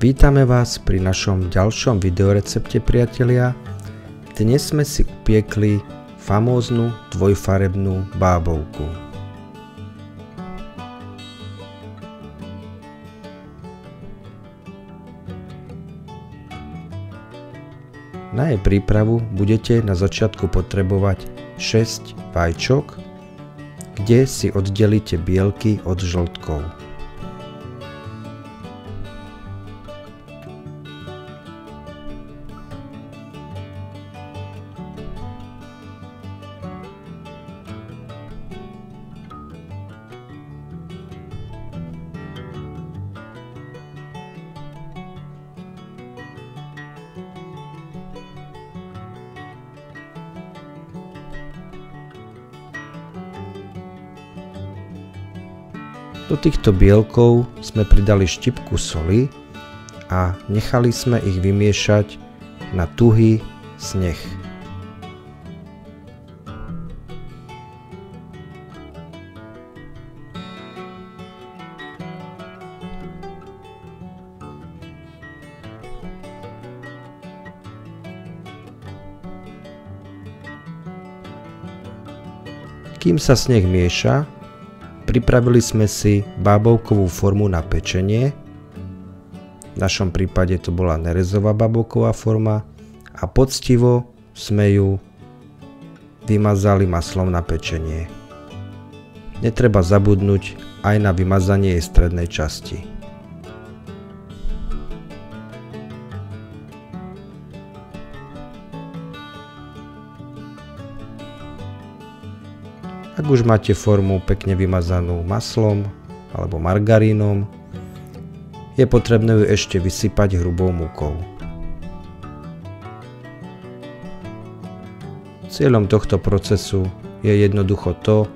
Vítame vás pri našom ďalšom videorecepte, priatelia. Dnes sme si upiekli famóznu dvojfarebnú bábovku. Na jej prípravu budete na začiatku potrebovať 6 vajčok, kde si oddelíte bielky od žltkov. Do týchto bielkov sme pridali štipku soli a nechali sme ich vymiešať na tuhý sneh. Kým sa sneh mieša, pripravili sme si bábovkovú formu na pečenie. V našom prípade to bola nerezová bábovková forma a poctivo sme ju vymazali maslom na pečenie. Netreba zabudnúť aj na vymazanie jej strednej časti. Ak už máte formu pekne vymazanú maslom alebo margarínom, je potrebné ju ešte vysypať hrubou múkou. Cieľom tohto procesu je jednoducho to,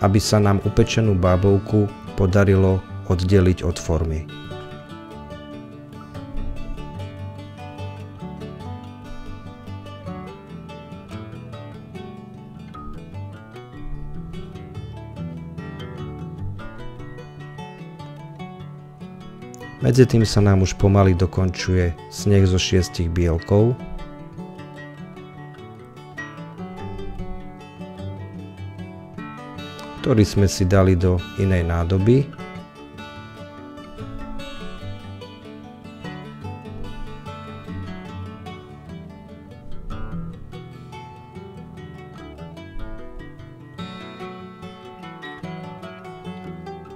aby sa nám upečenú bábovku podarilo oddeliť od formy. Medzi tým sa nám už pomaly dokončuje sneh zo 6 bielkov. Ktorý sme si dali do inej nádoby.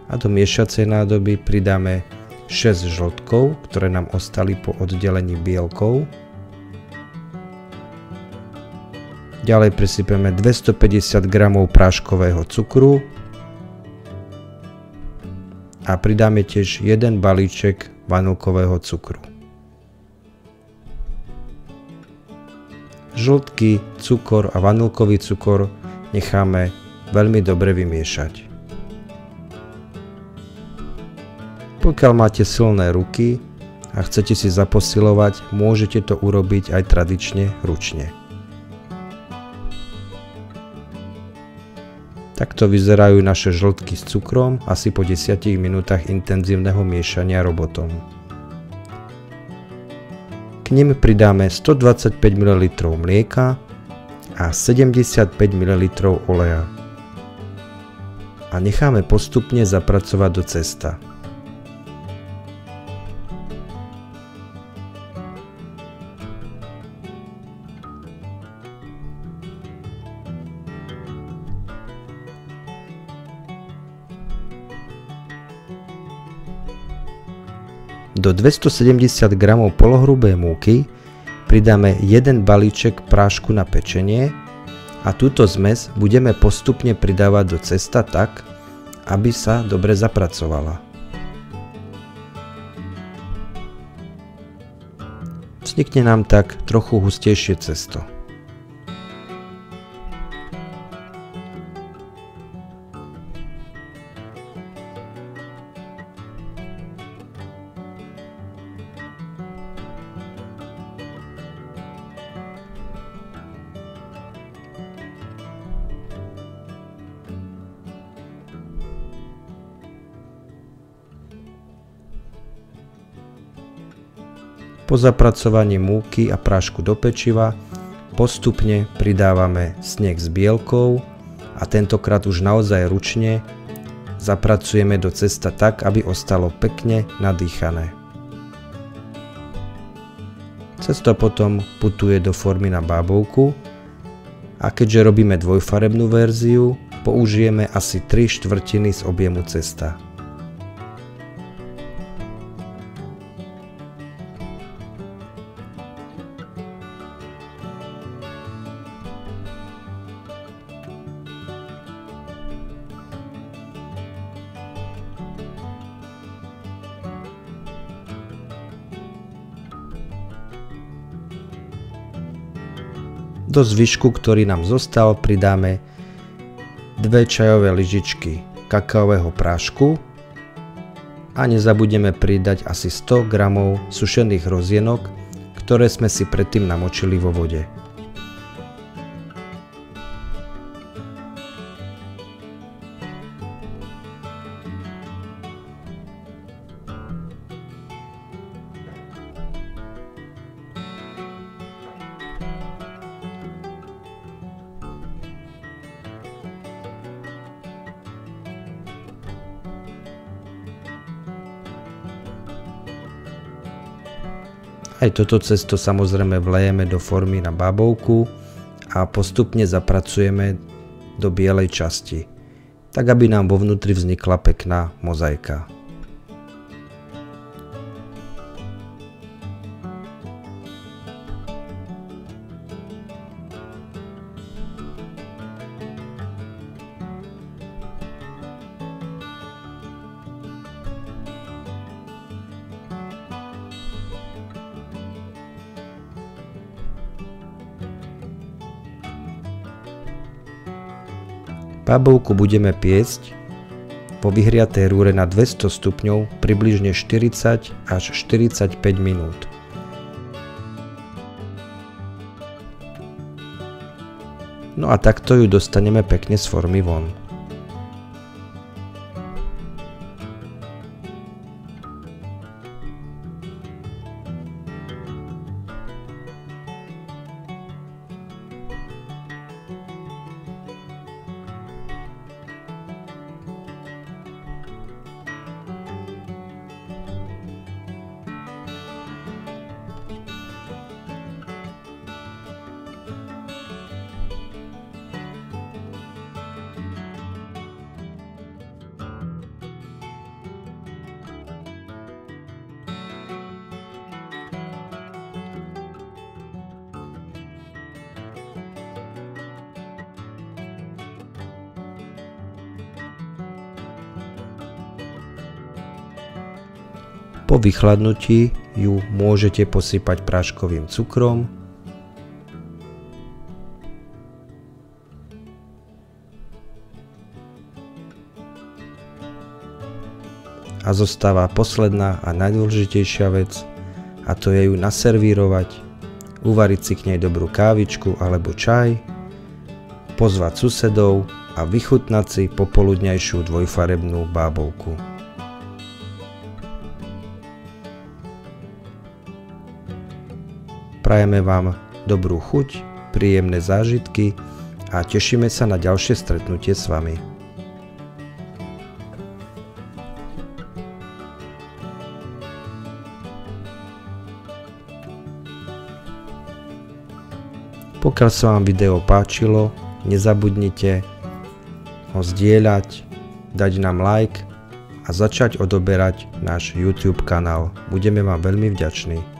A do miešacej nádoby pridáme 6 žltkov, ktoré nám ostali po oddelení bielkov. Ďalej prisypeme 250 g práškového cukru a pridáme tiež 1 balíček vanilkového cukru. Žltky, cukor a vanilkový cukor necháme veľmi dobre vymiešať. Pokiaľ máte silné ruky a chcete si zaposilovať, môžete to urobiť aj tradične ručne. Takto vyzerajú naše žltky s cukrom asi po 10 minútach intenzívneho miešania robotom. K nim pridáme 125 ml mlieka a 75 ml oleja a necháme postupne zapracovať do cesta. Do 270 g polohrubej múky pridáme 1 balíček prášku na pečenie a túto zmes budeme postupne pridávať do cesta tak, aby sa dobre zapracovala. Vznikne nám tak trochu hustejšie cesto. Po zapracovaní múky a prášku do pečiva postupne pridávame sneh s bielkou a tentokrát už naozaj ručne zapracujeme do cesta tak, aby ostalo pekne nadýchané. Cesto potom putuje do formy na bábovku a keďže robíme dvojfarebnú verziu, použijeme asi 3/4 z objemu cesta. Do zvyšku, ktorý nám zostal, pridáme 2 čajové lyžičky kakaového prášku a nezabudneme pridať asi 100 g sušených hrozienok, ktoré sme si predtým namočili vo vode. Aj toto cesto samozrejme vlejeme do formy na bábovku a postupne zapracujeme do bielej časti, tak aby nám vo vnútri vznikla pekná mozaika. Bábovku budeme piecť vo vyhriatej rúre na 200 stupňov približne 40 až 45 minút. No a takto ju dostaneme pekne z formy von. Po vychladnutí ju môžete posypať práškovým cukrom a zostáva posledná a najdôležitejšia vec, a to je ju naservírovať, uvariť si k nej dobrú kávičku alebo čaj, pozvať susedov a vychutnať si popoludňajšiu dvojfarebnú bábovku. Prajeme vám dobrú chuť, príjemné zážitky a tešíme sa na ďalšie stretnutie s vami. Pokiaľ sa vám video páčilo, nezabudnite ho zdieľať, dať nám like a začať odoberať náš YouTube kanál. Budeme vám veľmi vďační.